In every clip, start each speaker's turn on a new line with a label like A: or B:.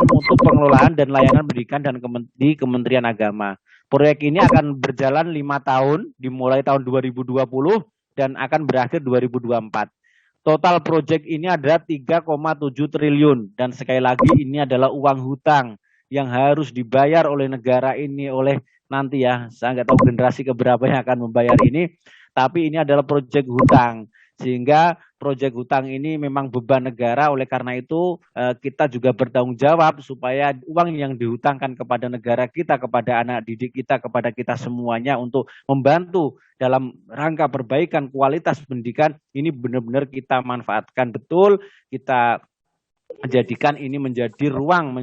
A: untuk pengelolaan dan layanan pendidikan dan di Kementerian Agama. Proyek ini akan berjalan 5 tahun, dimulai tahun 2020 dan akan berakhir 2024. Total proyek ini adalah 3,7 triliun dan sekali lagi ini adalah uang hutang yang harus dibayar oleh negara ini, oleh nanti ya, saya nggak tahu generasi keberapa yang akan membayar ini, tapi ini adalah proyek hutang. Sehingga proyek hutang ini memang beban negara, oleh karena itu kita juga bertanggung jawab supaya uang yang dihutangkan kepada negara kita, kepada anak didik kita, kepada kita semuanya untuk membantu dalam rangka perbaikan kualitas pendidikan ini benar-benar kita manfaatkan betul, kita menjadikan ini menjadi ruang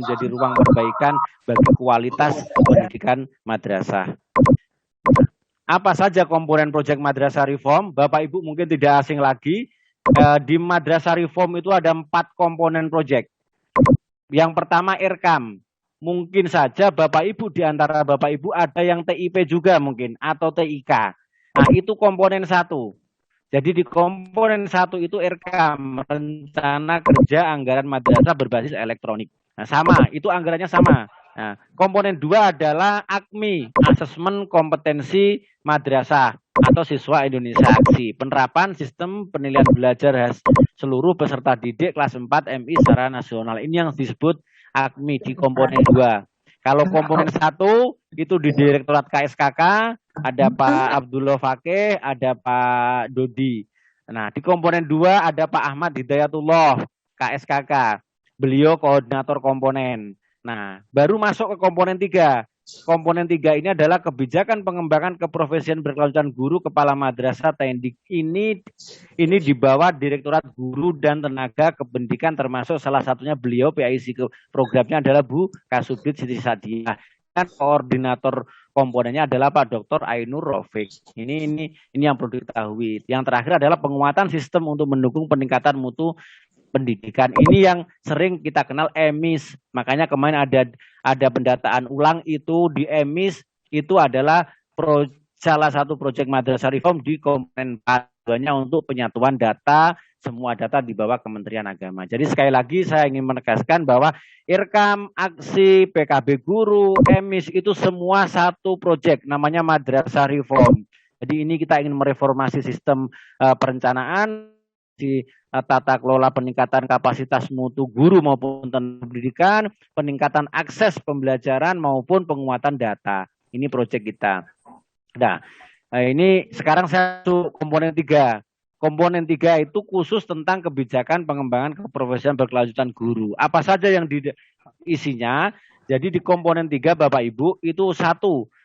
A: perbaikan bagi kualitas pendidikan madrasah. Apa saja komponen proyek Madrasah Reform? Bapak Ibu mungkin tidak asing lagi, di Madrasah Reform itu ada 4 komponen proyek. Yang pertama IRKAM. Mungkin saja Bapak Ibu, di antara Bapak Ibu ada yang TIP juga mungkin, atau TIK. Nah itu komponen 1. Jadi di komponen 1 itu IRKAM, Rencana Kerja Anggaran Madrasah Berbasis Elektronik. Nah sama, itu anggarannya sama. Nah, komponen 2 adalah AKMI, Asesmen Kompetensi Madrasah atau Siswa Indonesia Aksi, penerapan sistem penilaian belajar seluruh peserta didik kelas 4 MI secara nasional. Ini yang disebut AKMI di komponen 2. Kalau komponen 1 itu di Direktorat KSKK, ada Pak Abdullah Fakih, ada Pak Dodi. Nah, di komponen 2 ada Pak Ahmad Hidayatullah, KSKK. Beliau koordinator komponen. Nah, baru masuk ke komponen 3. Komponen 3 ini adalah kebijakan pengembangan keprofesian berkelanjutan guru kepala madrasah TENDIK. Ini di bawah Direktorat Guru dan Tenaga Kependidikan, termasuk salah satunya beliau PIC programnya adalah Bu Kasubdit Siti Sadiah. Dan koordinator komponennya adalah Pak Dr. Ainur Rafiq. Ini yang perlu diketahui. Yang terakhir adalah penguatan sistem untuk mendukung peningkatan mutu pendidikan. Ini yang sering kita kenal EMIS. Makanya kemarin ada pendataan ulang itu di EMIS, itu adalah salah satu proyek Madrasah Reform di komponen 4-nya untuk penyatuan data, semua data di bawah Kementerian Agama. Jadi sekali lagi saya ingin menegaskan bahwa IRKAM, Aksi, PKB Guru, EMIS itu semua satu proyek namanya Madrasah Reform. Jadi ini kita ingin mereformasi sistem perencanaan, di tata kelola peningkatan kapasitas mutu guru maupun pendidikan, peningkatan akses pembelajaran maupun penguatan data. Ini proyek kita. Nah, ini sekarang saya komponen 3. Komponen 3 itu khusus tentang kebijakan pengembangan keprofesian berkelanjutan guru. Apa saja yang isinya? Jadi di komponen 3 Bapak Ibu itu 1,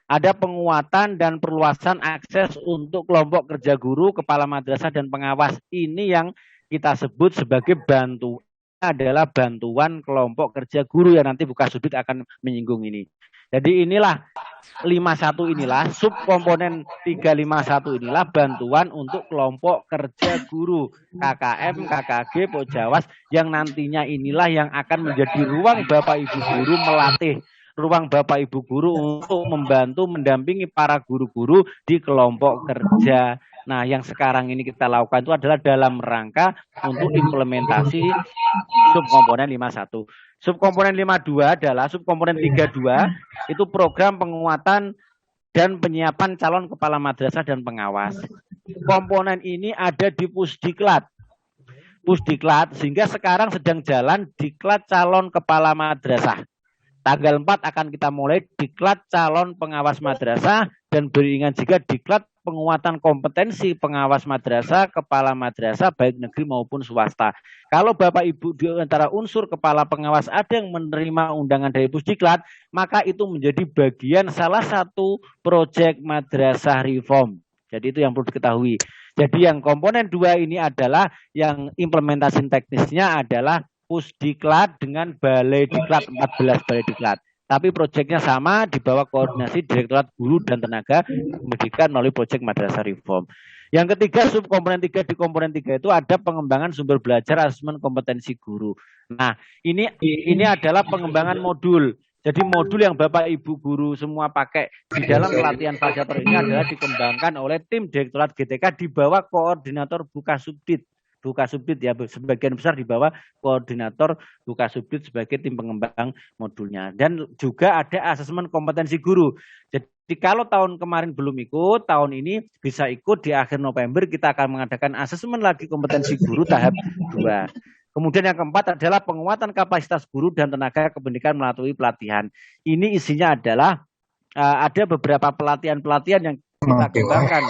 A: ada penguatan dan perluasan akses untuk kelompok kerja guru, kepala madrasah dan pengawas. Ini yang kita sebut sebagai bantuan, adalah bantuan kelompok kerja guru yang nanti Bu Kasubdit akan menyinggung ini. Jadi inilah 51 inilah subkomponen 351 inilah bantuan untuk kelompok kerja guru KKM, KKG, Pojawas yang nantinya inilah yang akan menjadi ruang Bapak Ibu guru melatih, ruang Bapak Ibu guru untuk membantu mendampingi para guru-guru di kelompok kerja. Nah, yang sekarang ini kita lakukan itu adalah dalam rangka untuk implementasi subkomponen 51. Subkomponen 52 adalah subkomponen 32, itu program penguatan dan penyiapan calon kepala madrasah dan pengawas. Komponen ini ada di Pusdiklat, sehingga sekarang sedang jalan diklat calon kepala madrasah. Tanggal 4 akan kita mulai diklat calon pengawas madrasah dan beriringan juga diklat penguatan kompetensi pengawas madrasah, kepala madrasah baik negeri maupun swasta. Kalau Bapak Ibu di antara unsur kepala pengawas ada yang menerima undangan dari Pusdiklat, maka itu menjadi bagian salah satu proyek Madrasah Reform. Jadi itu yang perlu diketahui. Jadi yang komponen 2 ini adalah yang implementasi teknisnya adalah Pusdiklat dengan Balai Diklat, 14 Balai Diklat. Tapi proyeknya sama di bawah koordinasi Direktorat Guru dan Tenaga Pendidikan melalui proyek Madrasah Reform. Yang ketiga, subkomponen 3 di komponen 3 itu ada pengembangan sumber belajar asesmen kompetensi guru. Nah, ini adalah pengembangan modul. Jadi modul yang Bapak Ibu guru semua pakai di dalam pelatihan Fasilitator ini adalah dikembangkan oleh tim Direktorat GTK di bawah koordinator Bu Kasubdit. Bukasubdit ya, sebagian besar di bawah koordinator Bukasubdit sebagai tim pengembang modulnya. Dan juga ada asesmen kompetensi guru. Jadi kalau tahun kemarin belum ikut, tahun ini bisa ikut di akhir November kita akan mengadakan asesmen lagi kompetensi guru tahap 2. Kemudian yang keempat adalah penguatan kapasitas guru dan tenaga kependidikan melalui pelatihan. Ini isinya adalah ada beberapa pelatihan-pelatihan yang kita kembangkan.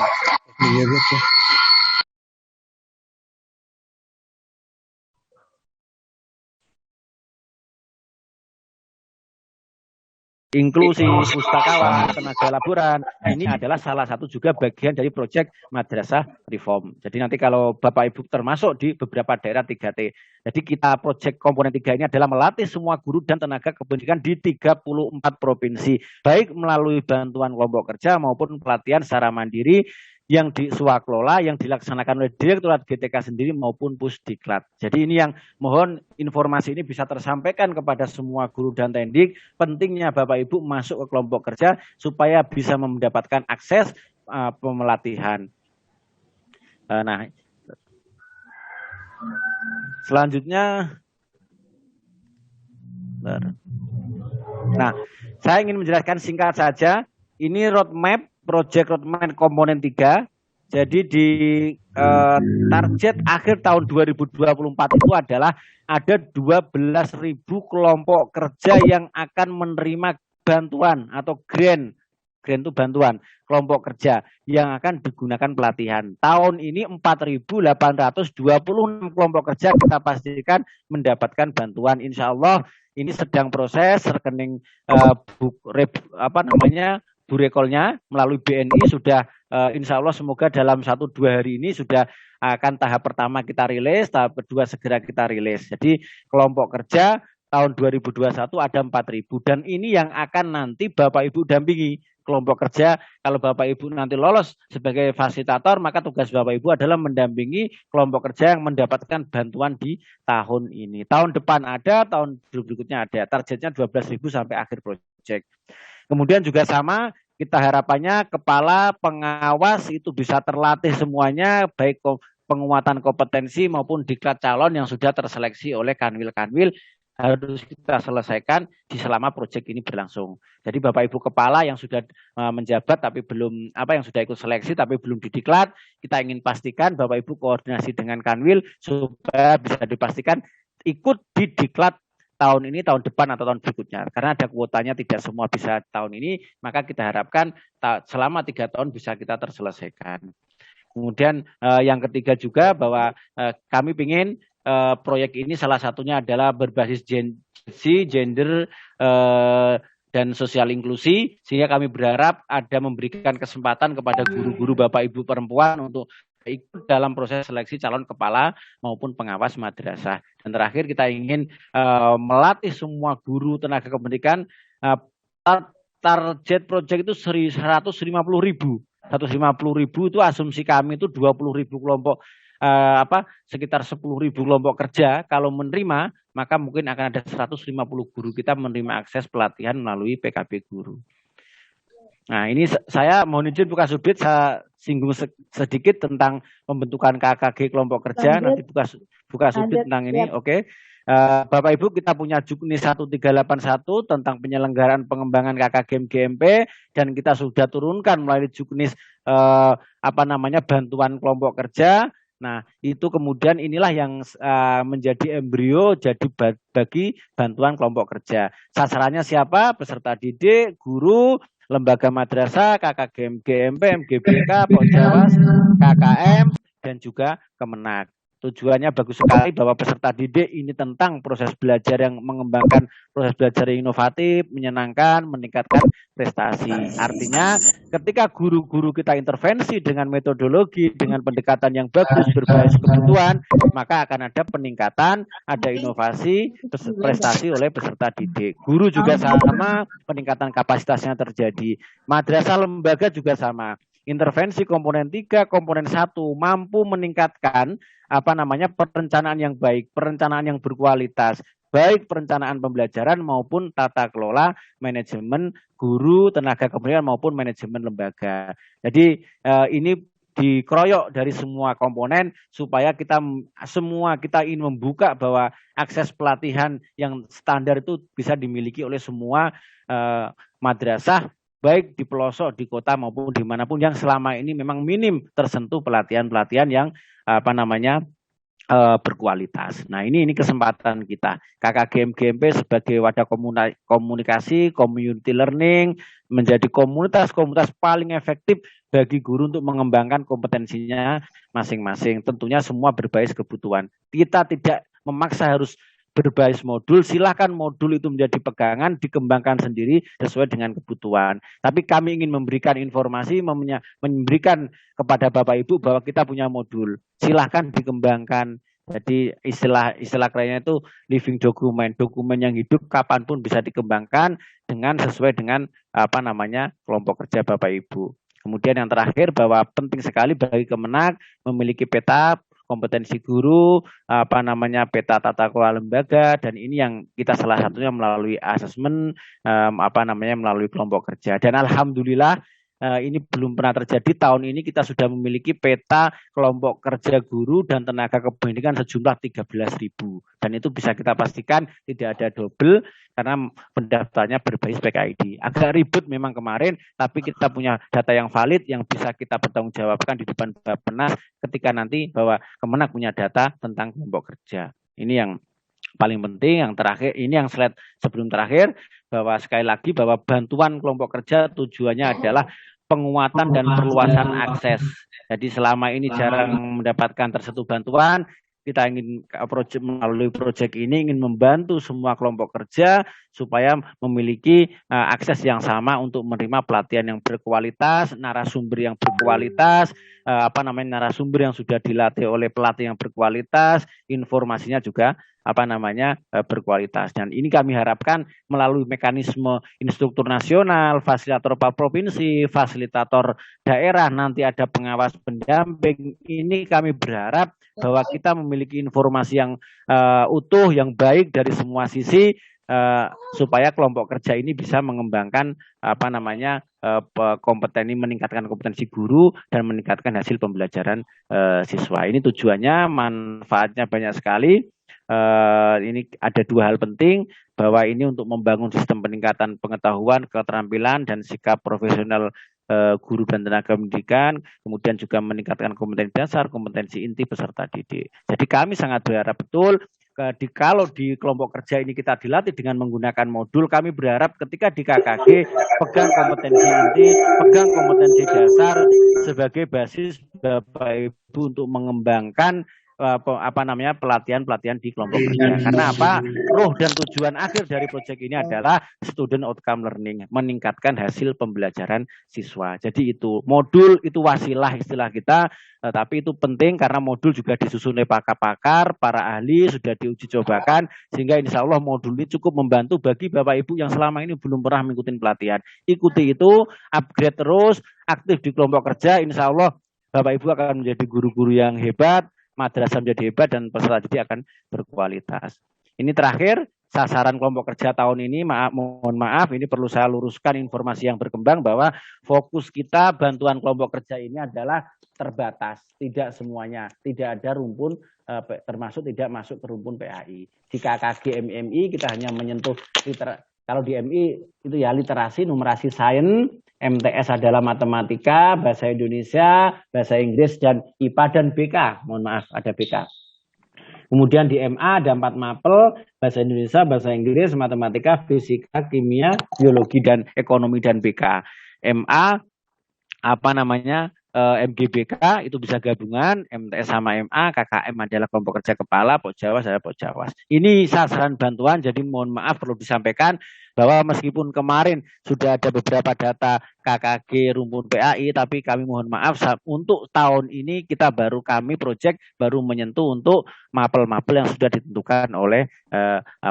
A: Inklusi pustakawan, tenaga laboran, ini adalah salah satu juga bagian dari proyek Madrasah Reform. Jadi nanti kalau Bapak Ibu termasuk di beberapa daerah 3T. Jadi kita proyek komponen 3 ini adalah melatih semua guru dan tenaga kependidikan di 34 provinsi, baik melalui bantuan kelompok kerja maupun pelatihan secara mandiri yang diswaklola, yang dilaksanakan oleh Direktorat GTK sendiri maupun Pusdiklat. Jadi ini yang mohon informasi ini bisa tersampaikan kepada semua guru dan tendik, pentingnya Bapak Ibu masuk ke kelompok kerja supaya bisa mendapatkan akses pemelatihan. Nah, selanjutnya, saya ingin menjelaskan singkat saja, ini roadmap Project Roadmap komponen 3. Jadi di target akhir tahun 2024 itu adalah ada 12.000 kelompok kerja yang akan menerima bantuan atau grant itu bantuan kelompok kerja yang akan digunakan pelatihan. Tahun ini 4.826 kelompok kerja kita pastikan mendapatkan bantuan. Insya Allah ini sedang proses rekening burekolnya melalui BNI sudah insya Allah semoga dalam 1-2 hari ini sudah akan tahap pertama kita rilis, tahap kedua segera kita rilis. Jadi kelompok kerja tahun 2021 ada 4.000 dan ini yang akan nanti Bapak Ibu dampingi kelompok kerja. Kalau Bapak Ibu nanti lolos sebagai fasilitator, maka tugas Bapak Ibu adalah mendampingi kelompok kerja yang mendapatkan bantuan di tahun ini. Tahun depan ada, tahun berikutnya ada. Targetnya 12.000 sampai akhir proyek. Kemudian juga sama, kita harapannya kepala pengawas itu bisa terlatih semuanya, baik penguatan kompetensi maupun diklat calon yang sudah terseleksi oleh kanwil-kanwil harus kita selesaikan di selama proyek ini berlangsung. Jadi Bapak Ibu kepala yang sudah menjabat tapi belum yang sudah ikut seleksi tapi belum didiklat, kita ingin pastikan Bapak Ibu koordinasi dengan kanwil supaya bisa dipastikan ikut didiklat tahun ini, tahun depan atau tahun berikutnya. Karena ada kuotanya tidak semua bisa tahun ini, maka kita harapkan selama 3 tahun bisa kita terselesaikan. Kemudian yang ketiga juga bahwa kami ingin proyek ini salah satunya adalah berbasis gender dan sosial inklusi, sehingga kami berharap ada memberikan kesempatan kepada guru-guru Bapak Ibu perempuan untuk ikut dalam proses seleksi calon kepala maupun pengawas madrasah. Dan terakhir kita ingin melatih semua guru tenaga kependidikan. Target proyek itu 150.000. 150.000 itu asumsi kami itu 20.000 kelompok sekitar 10.000 kelompok kerja. Kalau menerima maka mungkin akan ada 150 guru kita menerima akses pelatihan melalui PKB guru. Nah ini saya mohon izin Bukasubdit saya singgung sedikit tentang pembentukan KKG kelompok kerja. Nanti Bukasubdit tentang ini. Oke. Bapak Ibu kita punya Juknis 1381 tentang penyelenggaraan pengembangan KKG GMP dan kita sudah turunkan melalui Juknis bantuan kelompok kerja. Nah itu kemudian inilah yang menjadi embrio jadi bagi bantuan kelompok kerja. Sasarannya siapa? Peserta didik, guru, lembaga madrasah, KKG GMP, MGBK, Pokjawas, KKM, dan juga Kemenak. Tujuannya bagus sekali bahwa peserta didik ini tentang proses belajar yang mengembangkan proses belajar yang inovatif, menyenangkan, meningkatkan prestasi. Artinya ketika guru-guru kita intervensi dengan metodologi, dengan pendekatan yang bagus, berbasis kebutuhan, maka akan ada peningkatan, ada inovasi, prestasi oleh peserta didik. Guru juga sama, peningkatan kapasitasnya terjadi. Madrasah lembaga juga sama. Intervensi komponen 3, komponen 1 mampu meningkatkan perencanaan yang baik, perencanaan yang berkualitas, baik perencanaan pembelajaran maupun tata kelola manajemen guru, tenaga kependidikan maupun manajemen lembaga. Jadi ini dikeroyok dari semua komponen supaya kita ingin membuka bahwa akses pelatihan yang standar itu bisa dimiliki oleh semua madrasah baik di pelosok, di kota maupun dimanapun yang selama ini memang minim tersentuh pelatihan-pelatihan yang berkualitas. Nah ini kesempatan kita. KKGM GMP sebagai wadah komunikasi, community learning, menjadi komunitas paling efektif bagi guru untuk mengembangkan kompetensinya masing-masing. Tentunya semua berbasis kebutuhan. Kita tidak memaksa harus berbasis modul, silakan modul itu menjadi pegangan, dikembangkan sendiri sesuai dengan kebutuhan. Tapi kami ingin memberikan informasi, memberikan kepada Bapak Ibu bahwa kita punya modul. Silahkan dikembangkan. Jadi istilah kerennya itu living dokumen yang hidup kapanpun bisa dikembangkan sesuai dengan kelompok kerja Bapak Ibu. Kemudian yang terakhir bahwa penting sekali bagi Kemenak memiliki peta kompetensi guru, peta tata kelola lembaga, dan ini yang kita salah satunya melalui asesmen, melalui kelompok kerja. Dan alhamdulillah ini belum pernah terjadi. Tahun ini kita sudah memiliki peta kelompok kerja guru dan tenaga kependidikan sejumlah 13.000. Dan itu bisa kita pastikan tidak ada double karena pendaftarnya berbasis PKID. Agak ribet memang kemarin, tapi kita punya data yang valid yang bisa kita pertanggungjawabkan di depan Bappenas ketika nanti bahwa Kemenak punya data tentang kelompok kerja. Ini yang paling penting. Yang terakhir, ini yang slide sebelum terakhir, bahwa sekali lagi bahwa bantuan kelompok kerja tujuannya adalah penguatan dan perluasan akses. Jadi selama ini jarang mendapatkan tersentuh bantuan, kita ingin melalui proyek ini ingin membantu semua kelompok kerja supaya memiliki akses yang sama untuk menerima pelatihan yang berkualitas, narasumber yang berkualitas, narasumber yang sudah dilatih oleh pelatih yang berkualitas, informasinya juga berkualitas. Dan ini kami harapkan melalui mekanisme instruktur nasional, fasilitator provinsi, fasilitator daerah, nanti ada pengawas pendamping. Ini kami berharap bahwa kita memiliki informasi yang utuh, yang baik dari semua sisi, supaya kelompok kerja ini bisa mengembangkan meningkatkan kompetensi guru dan meningkatkan hasil pembelajaran siswa. Ini tujuannya, manfaatnya banyak sekali. Ini ada dua hal penting, bahwa ini untuk membangun sistem peningkatan pengetahuan, keterampilan, dan sikap profesional guru dan tenaga pendidikan, kemudian juga meningkatkan kompetensi dasar, kompetensi inti peserta didik. Jadi kami sangat berharap betul kalau di kelompok kerja ini kita dilatih dengan menggunakan modul, kami berharap ketika di KKG pegang kompetensi inti, pegang kompetensi dasar sebagai basis Bapak Ibu untuk mengembangkan pelatihan di kelompok kerja. Karena roh dan tujuan akhir dari proyek ini adalah student outcome learning, meningkatkan hasil pembelajaran siswa. Jadi itu modul itu wasilah istilah kita, tapi itu penting karena modul juga disusun oleh pakar-pakar, para ahli, sudah diuji cobakan, sehingga insya Allah modul ini cukup membantu bagi Bapak Ibu yang selama ini belum pernah mengikuti pelatihan. Ikuti itu, upgrade terus, aktif di kelompok kerja, insya Allah Bapak Ibu akan menjadi guru-guru yang hebat, madrasah menjadi hebat, dan peserta didik akan berkualitas. Ini terakhir, sasaran kelompok kerja tahun ini, mohon maaf, ini perlu saya luruskan informasi yang berkembang bahwa fokus kita bantuan kelompok kerja ini adalah terbatas, tidak semuanya, tidak ada rumpun, termasuk tidak masuk ke rumpun PAI. Di KKG MMI kita hanya menyentuh kalau di MI itu ya literasi, numerasi, sains, MTS adalah matematika, bahasa Indonesia, bahasa Inggris, dan IPA dan BK. Mohon maaf, ada BK. Kemudian di MA ada 4 mapel, bahasa Indonesia, bahasa Inggris, matematika, fisika, kimia, biologi, dan ekonomi dan BK. MA MGBK itu bisa gabungan, MTS sama MA, KKM adalah kelompok kerja kepala, Pokjawas adalah Pokjawas. Ini sasaran bantuan, jadi mohon maaf perlu disampaikan bahwa meskipun kemarin sudah ada beberapa data KKG rumpun PAI, tapi kami mohon maaf untuk tahun ini kami proyek baru menyentuh untuk mapel-mapel yang sudah ditentukan oleh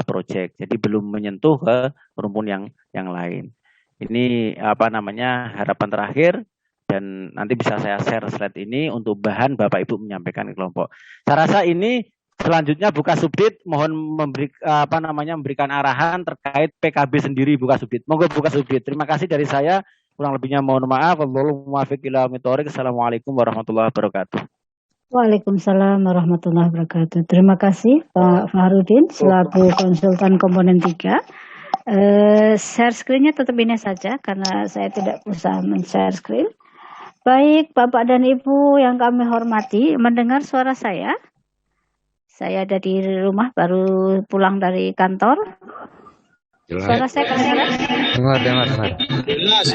A: proyek. Jadi belum menyentuh ke rumpun yang lain. Ini harapan terakhir. Dan nanti bisa saya share slide ini untuk bahan Bapak Ibu menyampaikan ke kelompok. Saya rasa ini selanjutnya Buka Subdit mohon memberikan arahan terkait PKB sendiri Buka Subdit. Monggo Buka Subdit. Terima kasih dari saya. Kurang lebihnya mohon maaf. Wallahul muwaffiq ila aqwamit thoriq. Assalamualaikum warahmatullahi wabarakatuh.
B: Waalaikumsalam warahmatullahi wabarakatuh. Terima kasih Pak Fahrudin selaku konsultan komponen 3. Share screen-nya tetap ini saja karena saya tidak usah men-share screen. Baik, Bapak dan Ibu yang kami hormati, mendengar suara saya? Saya ada di rumah, baru pulang dari kantor. Suara saya kedengaran?
C: Dengar.
D: Jelas.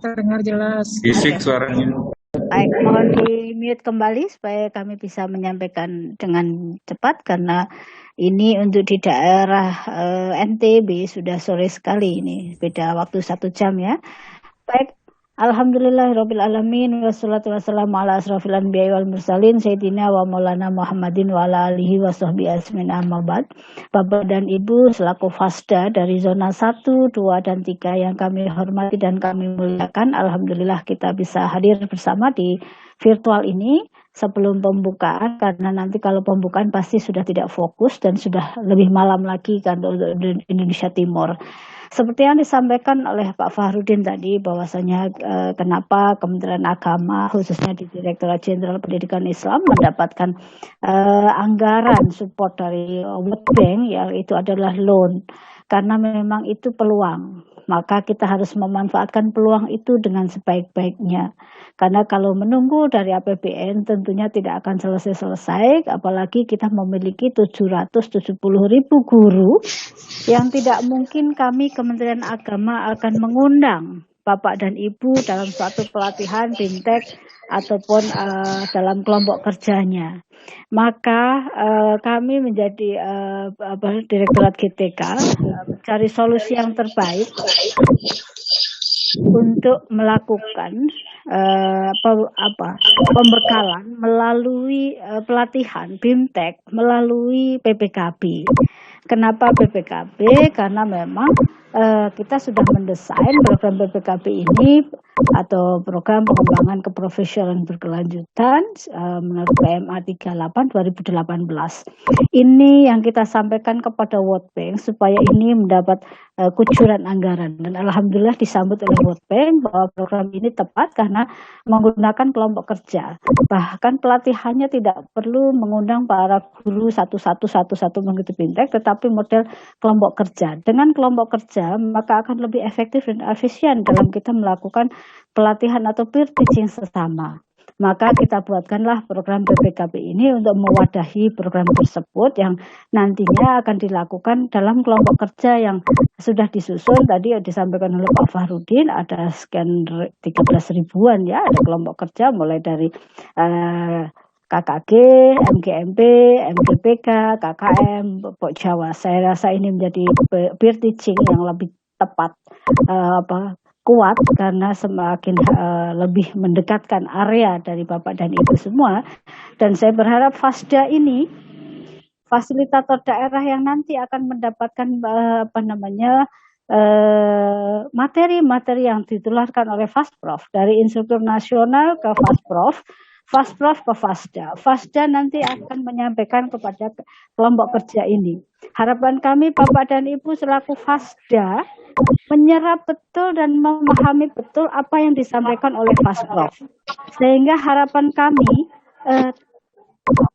D: Terdengar jelas.
C: Bisik suaranya.
B: Baik, mohon di mute kembali supaya kami bisa menyampaikan dengan cepat karena ini untuk di daerah NTB sudah sore sekali ini, beda waktu 1 jam ya. Baik, alhamdulillahirrabbilalamin wassalatu wassalamu ala asrofil anbiya'i wal mursalin sayyidina wa maulana Muhammadin wa ala alihi wa sahbihi asmin amma ba'd. Bapak dan Ibu selaku FASDA dari zona 1, 2, dan 3 yang kami hormati dan kami muliakan, alhamdulillah kita bisa hadir bersama di virtual ini sebelum pembukaan, karena nanti kalau pembukaan pasti sudah tidak fokus dan sudah lebih malam lagi kan untuk Indonesia Timur. Seperti yang disampaikan oleh Pak Fahrudin tadi, bahwasanya kenapa Kementerian Agama khususnya di Direktorat Jenderal Pendidikan Islam mendapatkan anggaran support dari World Bank, yaitu adalah loan, karena memang itu peluang. Maka kita harus memanfaatkan peluang itu dengan sebaik-baiknya. Karena kalau menunggu dari APBN tentunya tidak akan selesai-selesai, apalagi kita memiliki 770.000 guru yang tidak mungkin kami Kementerian Agama akan mengundang Bapak dan Ibu dalam suatu pelatihan BIMTEK ataupun dalam kelompok kerjanya. Maka kami menjadi Direktorat GTK mencari solusi yang terbaik untuk melakukan pembekalan melalui pelatihan BIMTEK melalui PPKB. Kenapa PPKB? Karena memang kita sudah mendesain program PPKB ini atau program pengembangan keprofesionalan berkelanjutan menurut PMA 38 2018. Ini yang kita sampaikan kepada World Bank supaya ini mendapat kucuran anggaran, dan alhamdulillah disambut oleh World Bank bahwa program ini tepat karena menggunakan kelompok kerja. Bahkan pelatihannya tidak perlu mengundang para guru satu-satu mengikuti BIMTEK, tetapi model kelompok kerja. Dengan kelompok kerja maka akan lebih efektif dan efisien dalam kita melakukan pelatihan atau peer teaching sesama. Maka kita buatkanlah program PPKB ini untuk mewadahi program tersebut yang nantinya akan dilakukan dalam kelompok kerja yang sudah disusun. Tadi disampaikan oleh Pak Fahrudin ada sekian 13 ribuan ya, ada kelompok kerja mulai dari KKG, MGMP, MGPK, KKM, Pok Jawa. Saya rasa ini menjadi peer teaching yang lebih tepat, kuat, karena semakin lebih mendekatkan area dari Bapak dan Ibu semua. Dan saya berharap FASDA ini fasilitator daerah yang nanti akan mendapatkan materi-materi yang ditularkan oleh FASPROF, dari instruktur nasional ke FASPROF ke FASDA. FASDA nanti akan menyampaikan kepada kelompok kerja ini. Harapan kami Bapak dan Ibu selaku FASDA menyerap betul dan memahami betul apa yang disampaikan oleh FASPROF. Sehingga harapan kami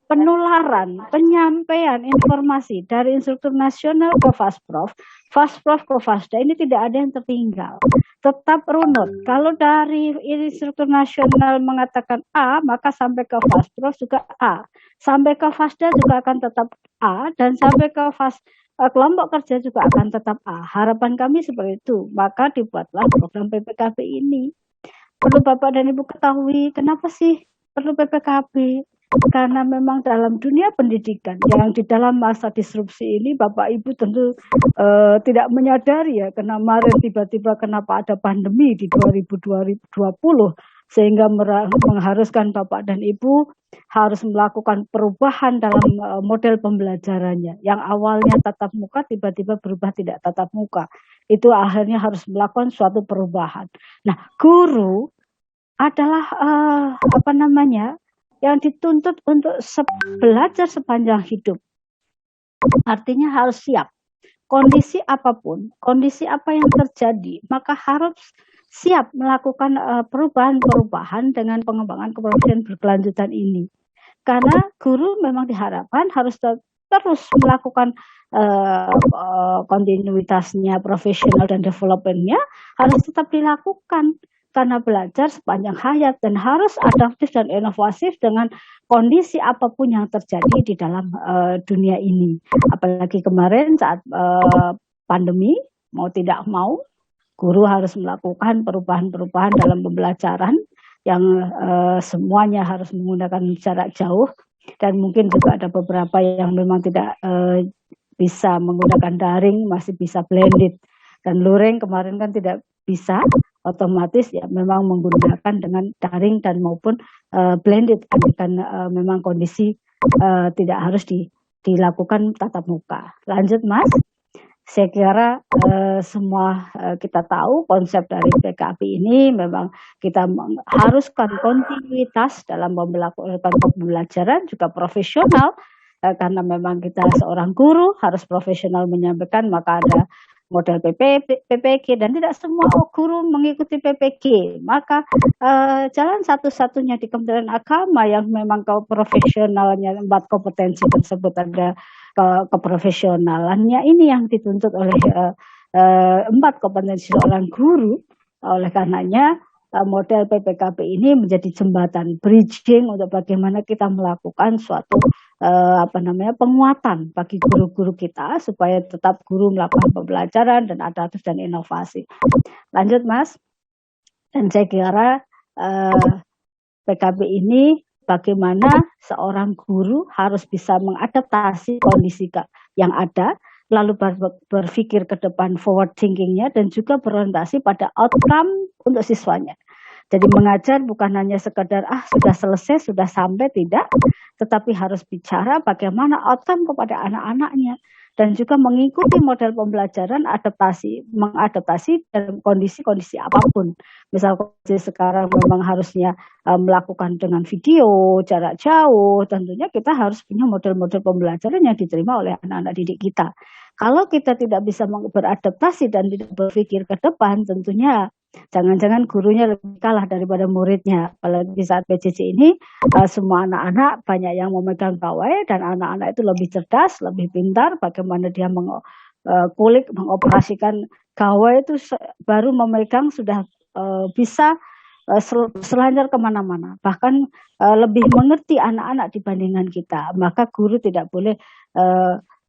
B: penularan, penyampaian informasi dari instruktur nasional ke FASPROF, FASPROF ke FASDA ini tidak ada yang tertinggal. Tetap runut. Kalau dari instruktur nasional mengatakan A, maka sampai ke FASPROF juga A. Sampai ke FASDA juga akan tetap A, dan sampai ke kelompok kerja juga akan tetap A. Harapan kami seperti itu. Maka dibuatlah program PPKB ini. Perlu Bapak dan Ibu ketahui, kenapa sih perlu PPKB? Karena memang dalam dunia pendidikan yang di dalam masa disrupsi ini, Bapak Ibu tentu tidak menyadari ya, kemarin tiba-tiba kenapa ada pandemi di 2020, sehingga mengharuskan Bapak dan Ibu harus melakukan perubahan dalam model pembelajarannya. Yang awalnya tatap muka tiba-tiba berubah tidak tatap muka. Itu akhirnya harus melakukan suatu perubahan. Nah, guru adalah yang dituntut untuk belajar sepanjang hidup. Artinya harus siap kondisi apapun, kondisi apa yang terjadi, maka harus siap melakukan perubahan-perubahan dengan pengembangan keprofesian berkelanjutan ini. Karena guru memang diharapkan harus terus melakukan kontinuitasnya, profesional dan developmentnya harus tetap dilakukan. Karena belajar sepanjang hayat dan harus adaptif dan inovatif dengan kondisi apapun yang terjadi di dalam dunia ini. Apalagi kemarin saat pandemi, mau tidak mau, guru harus melakukan perubahan-perubahan dalam pembelajaran yang semuanya harus menggunakan jarak jauh, dan mungkin juga ada beberapa yang memang tidak bisa menggunakan daring, masih bisa blended. Dan luring kemarin kan tidak bisa, otomatis ya memang menggunakan dengan daring dan maupun blended, kan memang kondisi tidak harus dilakukan tatap muka. Lanjut Mas. Saya kira semua kita tahu konsep dari PKP ini memang kita haruskan kontinuitas dalam melakukan pembelajaran, juga profesional, karena memang kita seorang guru harus profesional menyampaikan, maka ada model PPG dan tidak semua guru mengikuti PPG. Maka jalan satu-satunya di Kementerian Agama yang memang profesionalnya 4 kompetensi tersebut ada keprofesionalannya ini yang dituntut oleh 4 kompetensi seorang guru. Oleh karenanya model PPKP ini menjadi jembatan bridging untuk bagaimana kita melakukan suatu penguatan bagi guru-guru kita supaya tetap guru melakukan pembelajaran dan adaptif dan inovasi. Lanjut Mas. Dan saya kira PKP ini bagaimana seorang guru harus bisa mengadaptasi kondisi yang ada, lalu berpikir ke depan, forward thinkingnya, dan juga berorientasi pada outcome untuk siswanya. Jadi mengajar bukan hanya sekedar sudah selesai, sudah sampai, tidak, tetapi harus bicara bagaimana outcome kepada anak-anaknya dan juga mengikuti model pembelajaran mengadaptasi dalam kondisi-kondisi apapun. Misal kondisi sekarang memang harusnya melakukan dengan video, jarak jauh, tentunya kita harus punya model-model pembelajaran yang diterima oleh anak-anak didik kita. Kalau kita tidak bisa beradaptasi dan tidak berpikir ke depan, tentunya jangan-jangan gurunya lebih kalah daripada muridnya. Apalagi saat PJJ ini semua anak-anak banyak yang memegang gawai dan anak-anak itu lebih cerdas, lebih pintar bagaimana dia mengoperasikan gawai itu baru memegang sudah bisa selancar kemana-mana. Bahkan lebih mengerti anak-anak dibandingkan kita. Maka guru tidak boleh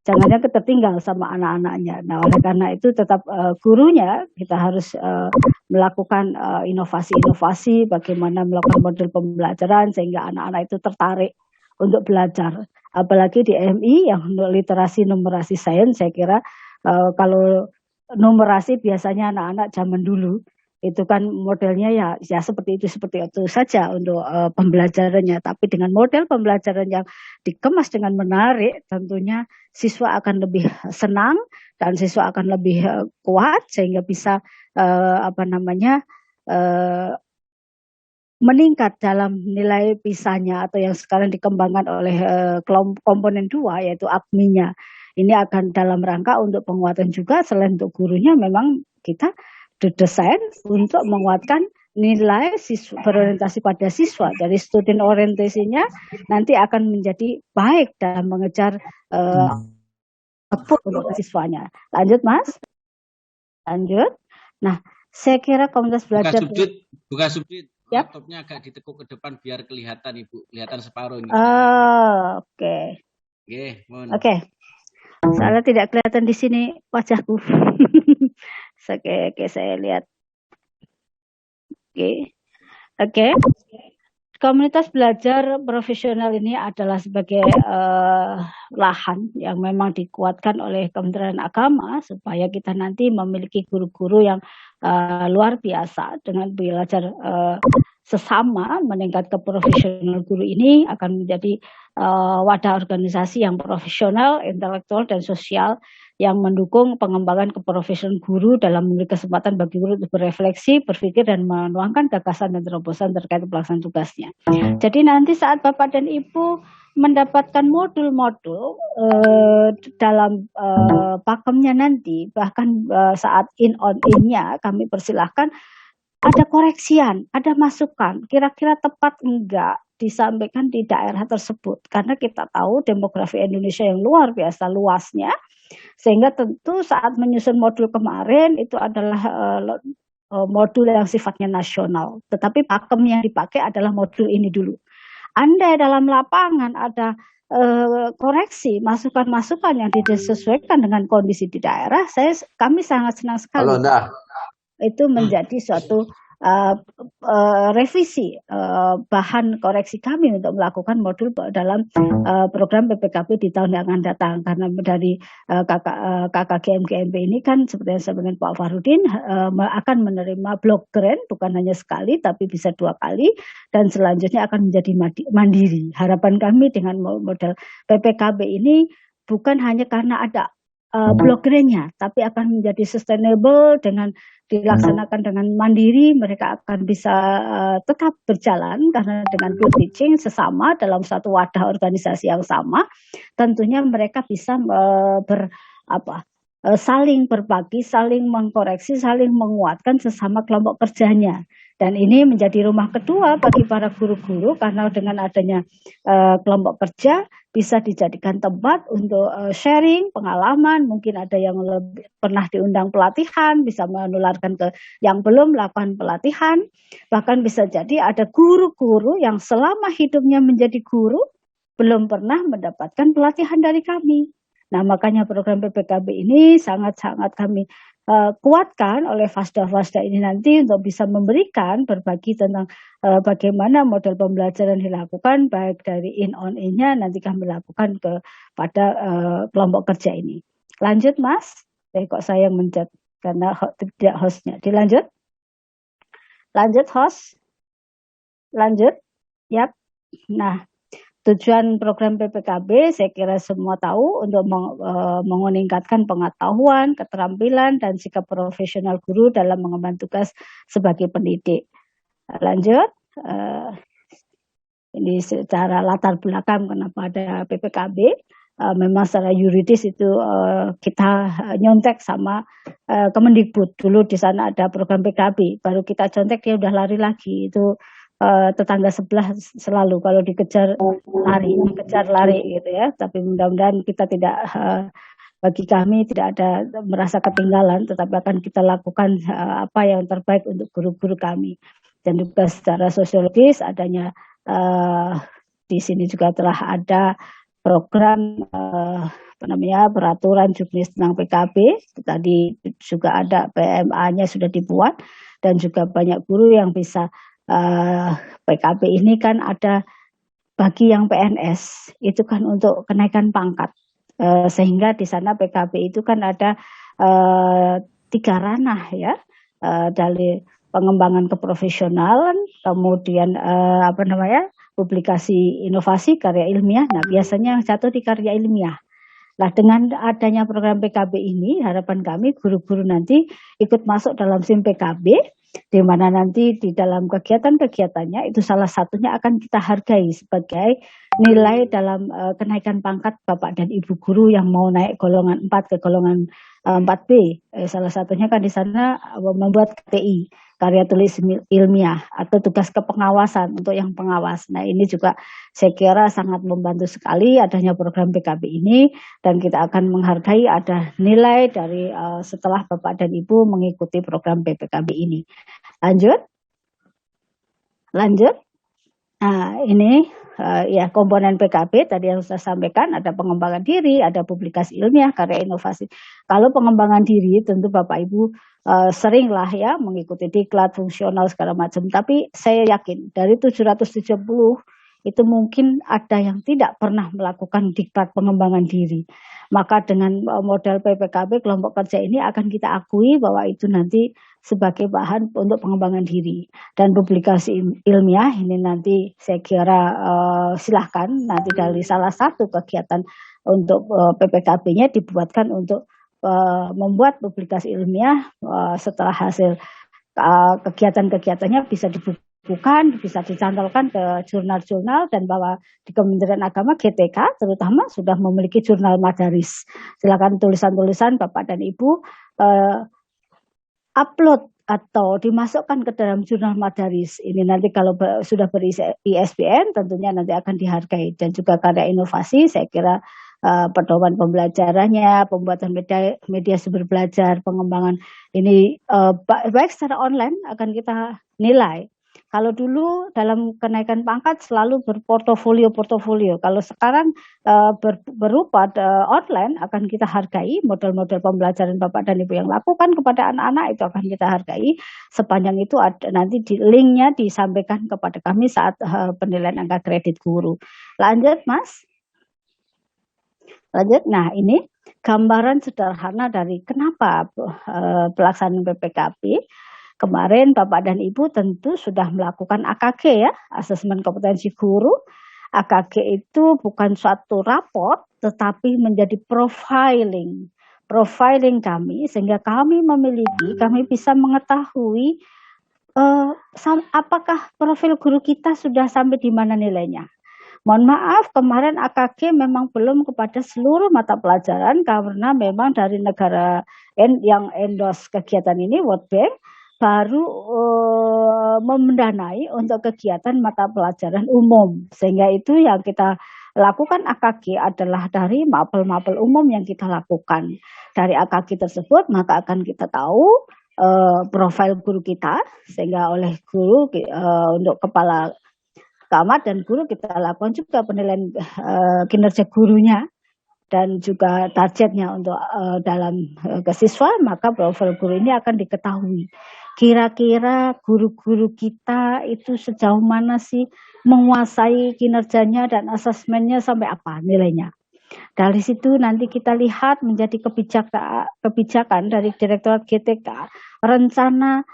B: jangan tertinggal sama anak-anaknya. Nah, oleh karena itu tetap gurunya kita harus melakukan inovasi-inovasi bagaimana melakukan model pembelajaran sehingga anak-anak itu tertarik untuk belajar. Apalagi di MI yang literasi numerasi sains, saya kira kalau numerasi biasanya anak-anak zaman dulu itu kan modelnya ya seperti itu saja untuk pembelajarannya. Tapi dengan model pembelajaran yang dikemas dengan menarik, tentunya siswa akan lebih senang dan siswa akan lebih kuat sehingga bisa meningkat dalam nilai PISA-nya atau yang sekarang dikembangkan oleh komponen 2 yaitu APMI-nya. Ini akan dalam rangka untuk penguatan juga selain untuk gurunya, memang kita didesain untuk menguatkan nilai siswa, berorientasi pada siswa. Dari student orientasinya nanti akan menjadi baik dalam mengejar output untuk siswanya. Lanjut Mas. Lanjut. Nah, saya kira komunitas belajar.
E: Buka sudut.
B: Yep.
E: Laptopnya agak ditekuk ke depan biar kelihatan Ibu, kelihatan separuh ini.
B: Oke.
E: Oke.
B: Soalnya tidak kelihatan di sini wajahku. Oke, saya lihat. Oke. Komunitas belajar profesional ini adalah sebagai lahan yang memang dikuatkan oleh Kementerian Agama supaya kita nanti memiliki guru-guru yang luar biasa dengan belajar sesama, meningkat ke profesional. Guru ini akan menjadi wadah organisasi yang profesional, intelektual dan sosial yang mendukung pengembangan keprofesional guru dalam memberi kesempatan bagi guru untuk berefleksi, berpikir, dan menuangkan gagasan dan terobosan terkait pelaksanaan tugasnya. Jadi nanti saat Bapak dan Ibu mendapatkan modul-modul dalam pakemnya nanti, bahkan saat in-on-in-nya kami persilahkan ada koreksian, ada masukan, kira-kira tepat enggak disampaikan di daerah tersebut. Karena kita tahu demografi Indonesia yang luar biasa luasnya, sehingga tentu saat menyusun modul kemarin itu adalah modul yang sifatnya nasional. Tetapi pakem yang dipakai adalah modul ini dulu. Andai dalam lapangan ada koreksi, masukan-masukan yang disesuaikan dengan kondisi di daerah, kami sangat senang sekali. Itu menjadi suatu revisi bahan koreksi kami untuk melakukan modul dalam program PPKB di tahun yang akan datang, karena dari KKGM-GMP ini kan seperti yang disampaikan Pak Farudin akan menerima blok grant bukan hanya sekali tapi bisa 2 kali, dan selanjutnya akan menjadi mandiri. Harapan kami dengan model PPKB ini bukan hanya karena ada blok grant-nya, tapi akan menjadi sustainable dengan dilaksanakan dengan mandiri. Mereka akan bisa tetap berjalan karena dengan good teaching sesama dalam satu wadah organisasi yang sama, tentunya mereka bisa saling berbagi, saling mengkoreksi, saling menguatkan sesama kelompok kerjanya. Dan ini menjadi rumah kedua bagi para guru-guru, karena dengan adanya kelompok kerja bisa dijadikan tempat untuk sharing pengalaman. Mungkin ada yang pernah diundang pelatihan, bisa menularkan ke yang belum melakukan pelatihan. Bahkan bisa jadi ada guru-guru yang selama hidupnya menjadi guru belum pernah mendapatkan pelatihan dari kami. Nah, makanya program PPKB ini sangat-sangat kami kuatkan oleh FASDA-FASDA ini nanti untuk bisa memberikan berbagi tentang bagaimana model pembelajaran dilakukan, baik dari in-on-in-nya nanti kami lakukan kepada kelompok kerja ini. Lanjut Mas, kok saya yang mencet karena tidak hostnya. Dilanjut? Lanjut host? Lanjut? Yap. Nah, tujuan program PPKB saya kira semua tahu, untuk meningkatkan pengetahuan, keterampilan, dan sikap profesional guru dalam mengemban tugas sebagai pendidik. Lanjut, ini secara latar belakang kenapa ada PPKB. Memang secara yuridis itu kita nyontek sama Kemendikbud. Dulu di sana ada program PKB, baru kita contek dia udah lari lagi. Itu tetangga sebelah selalu kalau dikejar lari gitu ya. Tapi mudah-mudahan kita tidak, bagi kami tidak ada merasa ketinggalan, tetapi akan kita lakukan apa yang terbaik untuk guru-guru kami. Dan juga secara sosiologis adanya di sini juga telah ada program peraturan juknis tentang PKB. Tadi juga ada PMA-nya sudah dibuat, dan juga banyak guru yang bisa PKB ini kan ada bagi yang PNS itu kan untuk kenaikan pangkat, sehingga di sana PKB itu kan ada 3 ranah ya, dari pengembangan keprofesionalan, kemudian publikasi inovasi karya ilmiah. Nah, biasanya yang satu di karya ilmiah. Nah, dengan adanya program PKB ini, harapan kami guru-guru nanti ikut masuk dalam SIM PKB, di mana nanti di dalam kegiatan-kegiatannya itu salah satunya akan kita hargai sebagai nilai dalam kenaikan pangkat Bapak dan Ibu guru yang mau naik golongan 4 ke golongan 4B. Salah satunya kan di sana membuat KTI, karya tulis ilmiah, atau tugas kepengawasan untuk yang pengawas. Nah, ini juga saya kira sangat membantu sekali adanya program PKB ini, dan kita akan menghargai ada nilai dari setelah Bapak dan Ibu mengikuti program PPKB ini. Lanjut. Nah, ini ya komponen PKB tadi yang saya sampaikan, ada pengembangan diri, ada publikasi ilmiah, karya inovasi. Kalau pengembangan diri tentu Bapak Ibu seringlah ya mengikuti diklat fungsional segala macam, tapi saya yakin dari 770 itu mungkin ada yang tidak pernah melakukan diklat pengembangan diri. Maka dengan model PPKB kelompok kerja ini akan kita akui bahwa itu nanti sebagai bahan untuk pengembangan diri. Dan publikasi ilmiah ini nanti saya kira silahkan nanti dari salah satu kegiatan untuk PPKB-nya dibuatkan untuk membuat publikasi ilmiah setelah hasil kegiatan-kegiatannya bisa dibukukan, bisa dicantolkan ke jurnal-jurnal, dan bahwa di Kementerian Agama GTK terutama sudah memiliki jurnal madaris. Silakan tulisan-tulisan Bapak dan Ibu upload atau dimasukkan ke dalam jurnal madaris. Ini nanti kalau sudah berisi ISBN tentunya nanti akan dihargai, dan juga karya inovasi saya kira pedoman pembelajarannya, pembuatan media sumber belajar, pengembangan ini baik secara online akan kita nilai. Kalau dulu dalam kenaikan pangkat selalu berportofolio, kalau sekarang berupa online akan kita hargai model-model pembelajaran Bapak dan Ibu yang lakukan kepada anak-anak, itu akan kita hargai. Sepanjang itu ada nanti di linknya disampaikan kepada kami saat penilaian angka kredit guru. Lanjut Mas. Lanjut. Nah, ini gambaran sederhana dari kenapa pelaksanaan PPKB. Kemarin Bapak dan Ibu tentu sudah melakukan AKG ya, asesmen kompetensi guru. AKG itu bukan suatu raport, tetapi menjadi profiling. Profiling kami, sehingga kami bisa mengetahui apakah profil guru kita sudah sampai di mana nilainya. Mohon maaf, kemarin AKG memang belum kepada seluruh mata pelajaran, karena memang dari negara yang endorse kegiatan ini, World Bank, baru mendanai untuk kegiatan mata pelajaran umum. Sehingga itu yang kita lakukan AKG adalah dari mapel-mapel umum yang kita lakukan. Dari AKG tersebut maka akan kita tahu profil guru kita, sehingga oleh guru untuk kepala camat dan guru kita lakukan juga penilaian kinerja gurunya dan juga targetnya untuk dalam ke siswa, maka profil guru ini akan diketahui. Kira-kira guru-guru kita itu sejauh mana sih menguasai kinerjanya dan asesmennya sampai apa nilainya. Dari situ nanti kita lihat menjadi kebijakan dari Direktorat GTK, rencana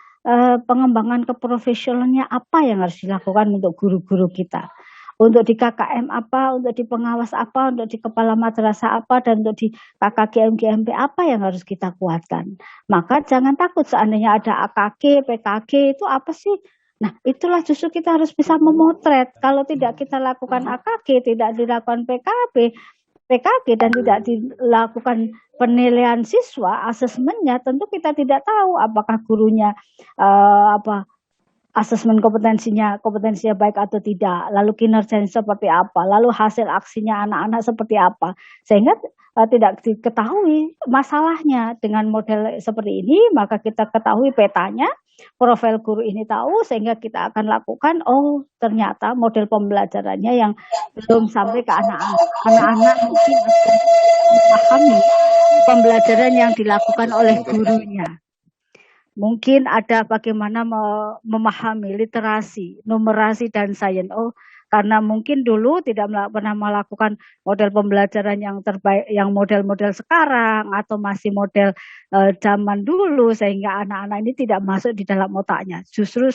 B: pengembangan keprofesionalannya apa yang harus dilakukan untuk guru-guru kita. Untuk di KKM apa, untuk di pengawas apa, untuk di kepala madrasah apa, dan untuk di KKGM GMP apa yang harus kita kuatkan. Maka jangan takut seandainya ada AKG, PKG itu apa sih? Nah, itulah justru kita harus bisa memotret. Kalau tidak kita lakukan AKG, tidak dilakukan PKG dan tidak dilakukan penilaian siswa, asesmennya, tentu kita tidak tahu apakah gurunya asesmen kompetensinya baik atau tidak, lalu kinerjanya seperti apa, lalu hasil aksinya anak-anak seperti apa, sehingga tidak diketahui masalahnya. Dengan model seperti ini maka kita ketahui petanya, profil guru ini tahu, sehingga kita akan lakukan, oh ternyata model pembelajarannya yang belum sampai ke anak-anak mungkin akan memahami pembelajaran yang dilakukan oleh gurunya. Mungkin ada bagaimana memahami literasi, numerasi, dan sains. Oh, karena mungkin dulu tidak pernah melakukan model pembelajaran yang terbaik, yang model-model sekarang, atau masih model zaman dulu, sehingga anak-anak ini tidak masuk di dalam otaknya. Justru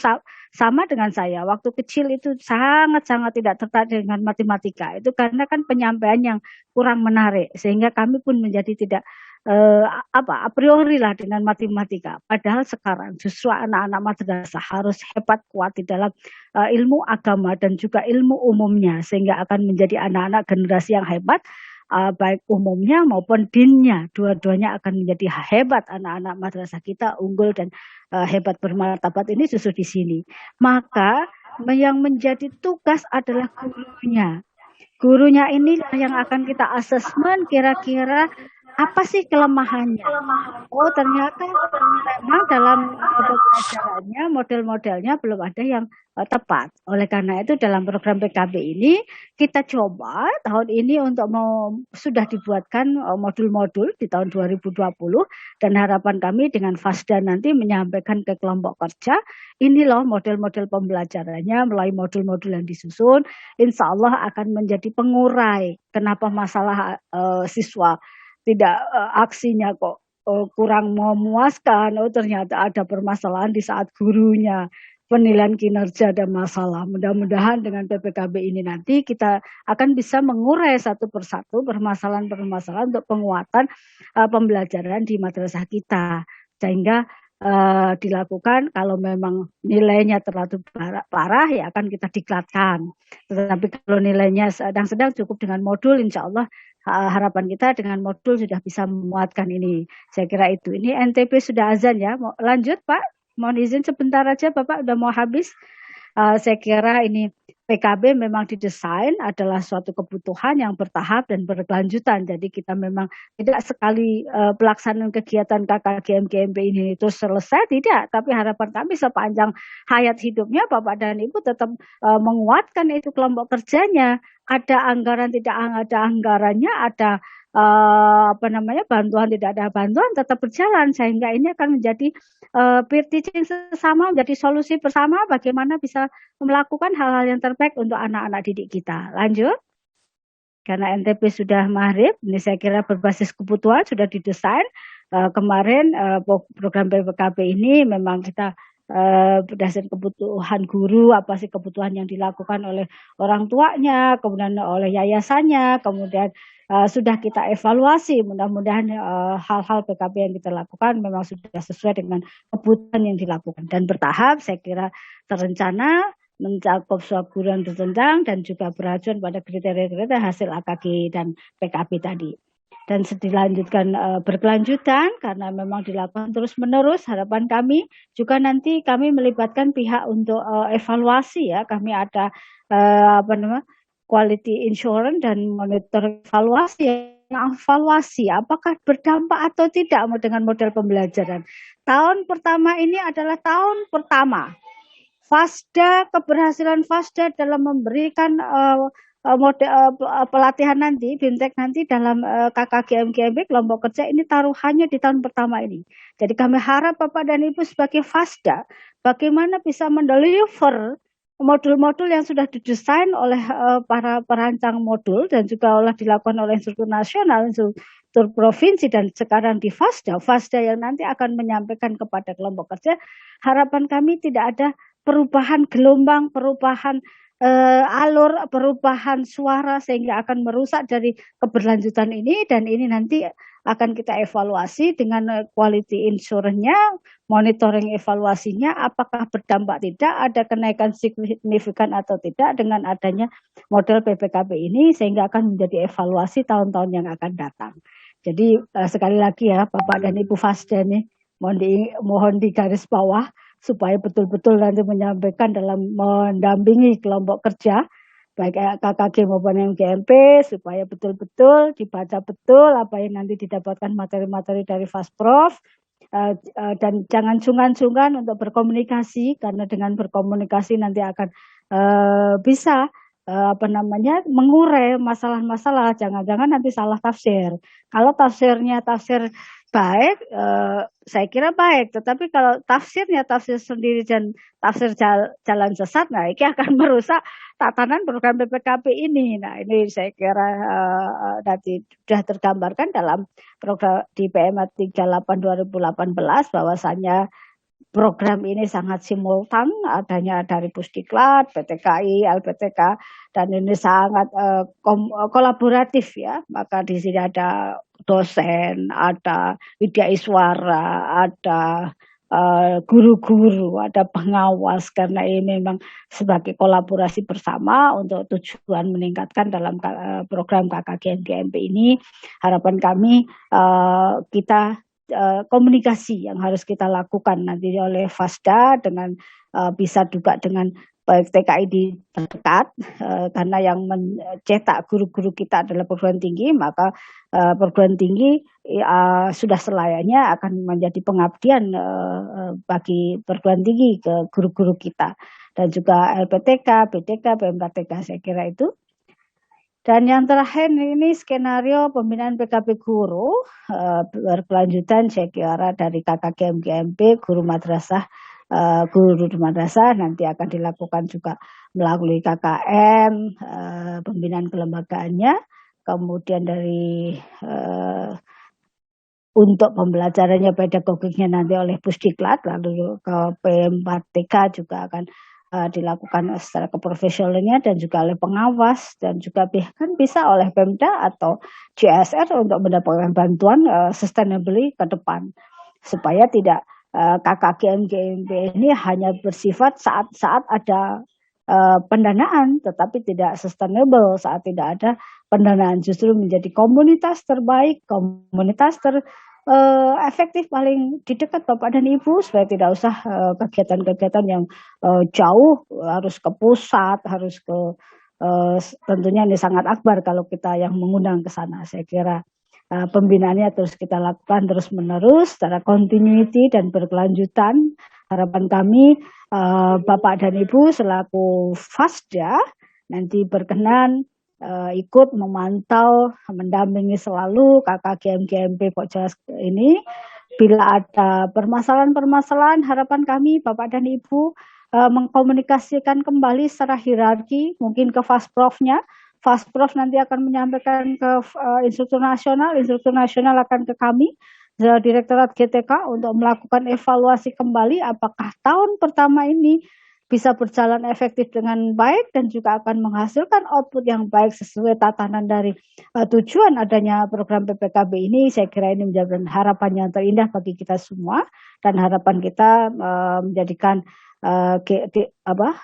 B: sama dengan saya, waktu kecil itu sangat-sangat tidak tertarik dengan matematika. Itu karena kan penyampaian yang kurang menarik, sehingga kami pun menjadi tidak a priori lah dengan matematika. Padahal sekarang justru anak-anak madrasah harus hebat kuat di dalam ilmu agama dan juga ilmu umumnya, sehingga akan menjadi anak-anak generasi yang hebat, baik umumnya maupun dinnya. Dua-duanya akan menjadi hebat. Anak-anak madrasah kita unggul dan hebat bermartabat ini justru di sini. Maka yang menjadi tugas adalah gurunya. Gurunya ini yang akan kita asesmen, kira-kira apa sih kelemahannya? Oh, ternyata memang dalam pembelajarannya, model-modelnya belum ada yang tepat. Oleh karena itu dalam program PKB ini kita coba tahun ini untuk sudah dibuatkan modul-modul di tahun 2020, dan harapan kami dengan FASDA nanti menyampaikan ke kelompok kerja, ini loh model-model pembelajarannya melalui modul-modul yang disusun, insya Allah akan menjadi pengurai kenapa masalah siswa tidak aksinya kok kurang memuaskan. Oh, ternyata ada permasalahan di saat gurunya penilaian kinerja dan masalah. Mudah-mudahan dengan PPKB ini nanti kita akan bisa mengurai satu persatu permasalahan-permasalahan untuk penguatan pembelajaran di madrasah kita. Sehingga dilakukan kalau memang nilainya terlalu parah ya akan kita diklatkan. Tetapi kalau nilainya sedang-sedang cukup dengan modul, insya Allah harapan kita dengan modul sudah bisa memuatkan ini. Saya kira itu. Ini NTP sudah azan ya. Mau lanjut Pak? Mohon izin sebentar aja Bapak udah mau habis. Saya kira ini PKB memang didesain adalah suatu kebutuhan yang bertahap dan berkelanjutan. Jadi kita memang tidak sekali pelaksanaan kegiatan KKGM GMP ini terus selesai, tidak. Tapi harapan kami sepanjang hayat hidupnya Bapak dan Ibu tetap menguatkan itu kelompok kerjanya. Ada anggaran tidak ada anggarannya, ada bantuan tidak ada bantuan tetap berjalan sehingga ini akan menjadi peer teaching sesama, menjadi solusi bersama bagaimana bisa melakukan hal-hal yang terbaik untuk anak-anak didik kita. Lanjut. Karena NTP sudah maghrib, ini saya kira berbasis kebutuhan sudah didesain. Kemarin program PPKB ini memang kita berdasarkan kebutuhan guru, apa sih kebutuhan yang dilakukan oleh orang tuanya, kemudian oleh yayasannya, kemudian sudah kita evaluasi. Mudah-mudahan hal-hal PKB yang kita lakukan memang sudah sesuai dengan kebutuhan yang dilakukan dan bertahap. Saya kira terencana mencakup guruan tertentang dan juga beracuan pada kriteria-kriteria hasil AKG dan PKB tadi. Dan dilanjutkan berkelanjutan karena memang dilakukan terus-menerus. Harapan kami juga nanti kami melibatkan pihak untuk evaluasi ya. Kami ada quality insurance dan monitor evaluasi apakah berdampak atau tidak dengan model pembelajaran. Tahun pertama ini adalah tahun pertama FASDA, keberhasilan FASDA dalam memberikan pelatihan nanti, BIMTEK nanti dalam KKGM GMP kelompok kerja ini taruhannya di tahun pertama ini. Jadi kami harap Bapak dan Ibu sebagai FASDA bagaimana bisa mendeliver modul-modul yang sudah didesain oleh para perancang modul dan juga dilakukan oleh instruktur nasional, instruktur provinsi dan sekarang di FASDA yang nanti akan menyampaikan kepada kelompok kerja. Harapan kami tidak ada perubahan gelombang, perubahan alur, perubahan suara sehingga akan merusak dari keberlanjutan ini dan ini nanti akan kita evaluasi dengan quality insurance-nya, monitoring evaluasinya apakah berdampak tidak, ada kenaikan signifikan atau tidak dengan adanya model PPKB ini sehingga akan menjadi evaluasi tahun-tahun yang akan datang. Jadi sekali lagi ya Bapak dan Ibu FASDA nih mohon di garis bawah supaya betul-betul nanti menyampaikan dalam mendampingi kelompok kerja baik KKG maupun MGMP supaya betul-betul dibaca betul apa yang nanti didapatkan materi-materi dari FASPROF dan jangan sungkan-sungkan untuk berkomunikasi karena dengan berkomunikasi nanti akan bisa mengurai masalah-masalah, jangan-jangan nanti salah tafsir. Kalau tafsirnya tafsir baik, saya kira baik. Tetapi kalau tafsirnya tafsir sendiri dan tafsir jalan sesat, nah ini akan merusak tatanan program PPKB ini. Nah ini saya kira nanti sudah tergambarkan dalam program di PMA 38 2018 bahwasannya program ini sangat simultan, adanya dari Pusdiklat, PTKI, LPTK, dan ini sangat kolaboratif ya. Maka di sini ada dosen, ada Widya Iswara, ada guru-guru, ada pengawas karena ini memang sebagai kolaborasi bersama untuk tujuan meningkatkan dalam program KKGM GMP ini. Harapan kami kita komunikasi yang harus kita lakukan nanti oleh FASDA dengan bisa juga dengan baik TKI di terdekat karena yang mencetak guru-guru kita adalah perguruan tinggi, maka perguruan tinggi sudah selayaknya akan menjadi pengabdian bagi perguruan tinggi ke guru-guru kita dan juga LPTK, BTK, PMKTK saya kira itu. Dan yang terakhir ini skenario pembinaan PKB guru berkelanjutan saya kira dari KKGM GMP guru madrasah nanti akan dilakukan juga melalui KKM pembinaan kelembagaannya, kemudian dari untuk pembelajarannya pedagogiknya nanti oleh Pusdiklat, lalu ke P4TK juga akan dilakukan secara keprofesionalannya dan juga oleh pengawas dan juga bahkan bisa oleh Pemda atau CSR untuk mendapatkan bantuan sustainably ke depan supaya tidak KKGM-GMP ini hanya bersifat saat-saat ada pendanaan tetapi tidak sustainable saat tidak ada pendanaan, justru menjadi komunitas terbaik, komunitas efektif paling di dekat Bapak dan Ibu supaya tidak usah kegiatan-kegiatan yang jauh harus ke pusat, harus ke tentunya ini sangat akbar kalau kita yang mengundang ke sana. Saya kira pembinaannya terus kita lakukan terus menerus secara continuity dan berkelanjutan. Harapan kami Bapak dan Ibu selaku Fasda nanti berkenan ikut memantau, mendampingi selalu KKGM-GMP Pokja ini. Bila ada permasalahan-permasalahan, harapan kami Bapak dan Ibu mengkomunikasikan kembali secara hierarki, mungkin ke Fasprofnya. Fasprof nanti akan menyampaikan ke instruktur nasional akan ke kami, Direktorat GTK untuk melakukan evaluasi kembali apakah tahun pertama ini bisa berjalan efektif dengan baik dan juga akan menghasilkan output yang baik sesuai tatanan dari tujuan adanya program PPKB ini. Saya kira ini menjadi harapan yang terindah bagi kita semua dan harapan kita menjadikan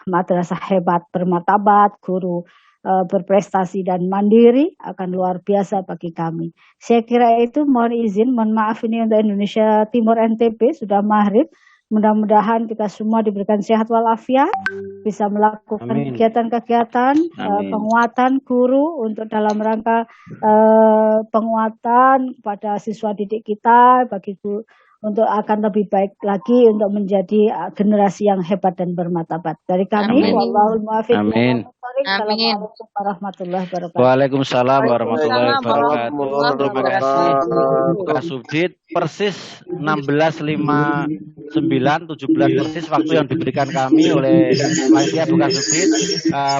B: madrasah hebat bermartabat, guru berprestasi dan mandiri akan luar biasa bagi kami. Saya kira itu, mohon izin, mohon maaf ini untuk Indonesia Timur NTB sudah maghrib. Mudah-mudahan kita semua diberikan sehat walafiat, bisa melakukan kegiatan-kegiatan penguatan guru untuk dalam rangka penguatan kepada siswa didik kita, bagi guru untuk akan lebih baik lagi untuk menjadi generasi yang hebat dan bermartabat. Dari kami, wallahul muwaffiq.
A: Amin.
B: Assalamualaikum warahmatullahi wabarakatuh.
A: Waalaikumsalam warahmatullahi wabarakatuh. Terima kasih Pak Subdit. Persis 16.59, 17 persis waktu yang diberikan kami oleh panitia Bukan Subdit.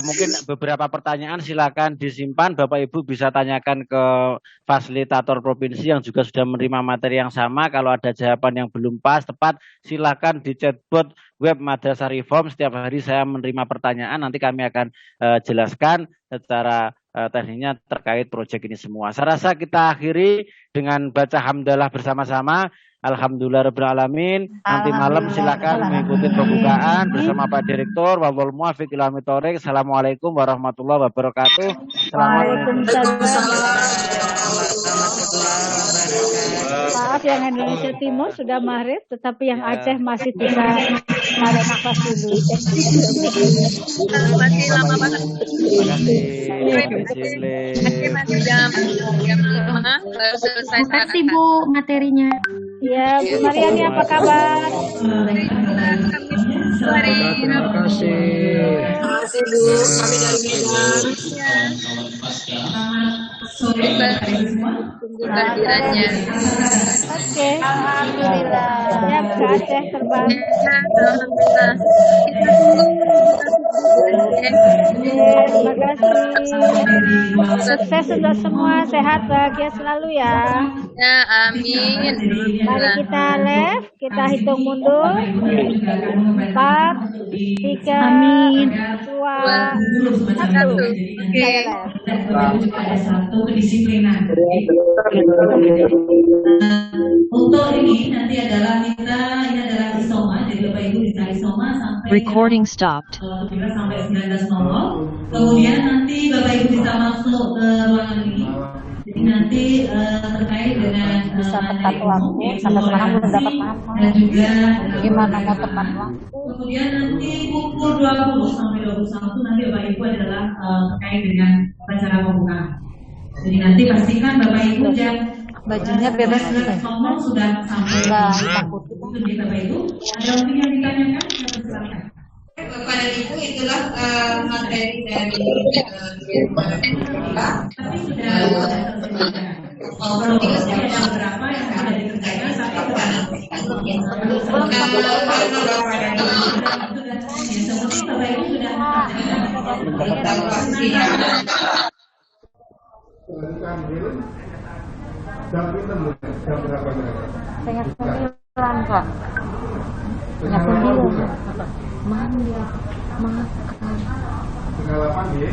A: Mungkin beberapa pertanyaan silakan disimpan, Bapak Ibu bisa tanyakan ke fasilitator provinsi yang juga sudah menerima materi yang sama. Kalau ada jawaban yang belum pas, tepat, silakan di chatbot web Madrasah Reform. Setiap hari saya menerima pertanyaan, nanti kami akan jelaskan secara teknisnya terkait proyek ini semua. Saya rasa kita akhiri dengan baca hamdalah bersama-sama. Alhamdulillah Rabbil Alamin. Nanti malam silakan mengikuti pembukaan bersama Pak Direktur. Wallahul muwaffiq ila aqwamit thoriq. Assalamualaikum warahmatullahi wabarakatuh.
B: Maaf yang Indonesia Timur sudah maghrib, tetapi yang Aceh masih bisa tarik nafas dulu.
F: Masih lama banget.
A: Masih
F: jam 5 baru selesai.
G: Terima kasih Bu materinya.
B: Ya, Bu Mariani apa kabar?
D: Terima kasih.
F: Bu. Kami dari Medan. Tunggu kehadirannya.
B: Oke, alhamdulillah. Ya, ke Aceh terbang.
F: Alhamdulillah. Kita tunggu.
B: Terima kasih. Sukses untuk semua, sehat, bahagia selalu ya.
F: Ya, amin.
B: Mari kita live, kita hitung mundur. 4, 3,
G: Amin.
B: 2, 1. Saya live.
H: Kedisiplinan. Untuk ini nanti adalah ini adalah isoma, jadi Bapak Ibu bisa isoma sampai
I: recording stopped.
H: 17 sampai 19.00. Kemudian nanti Bapak Ibu bisa masuk ke ruangan ini. Jadi nanti terkait dengan
B: Bisa tepat waktu, sampai sekarang belum dapat apa.
H: dan juga
B: Gimana mau tepat waktu?
H: kemudian nanti pukul 20 sampai 21 nanti Bapak Ibu adalah terkait dengan acara pembukaan. Jadi nanti pastikan Bapak Ibu jam
B: Bajunya bebas
H: ngomong sudah sampai
B: takut.
H: itu di Bapak Ibu. Ada mungkin yang ditanyakan? Silakan.
F: Bapak dan Ibu, itulah materi dari
H: Tapi sudah selesai. Kalau yang berapa yang sudah dikerjakan sampai sekarang? Seperti Bapak Ibu sudah mengerjakan.
I: Setengah 9, Kak. Setengah 9. Mandi, makan.
J: Setengah 8 ya?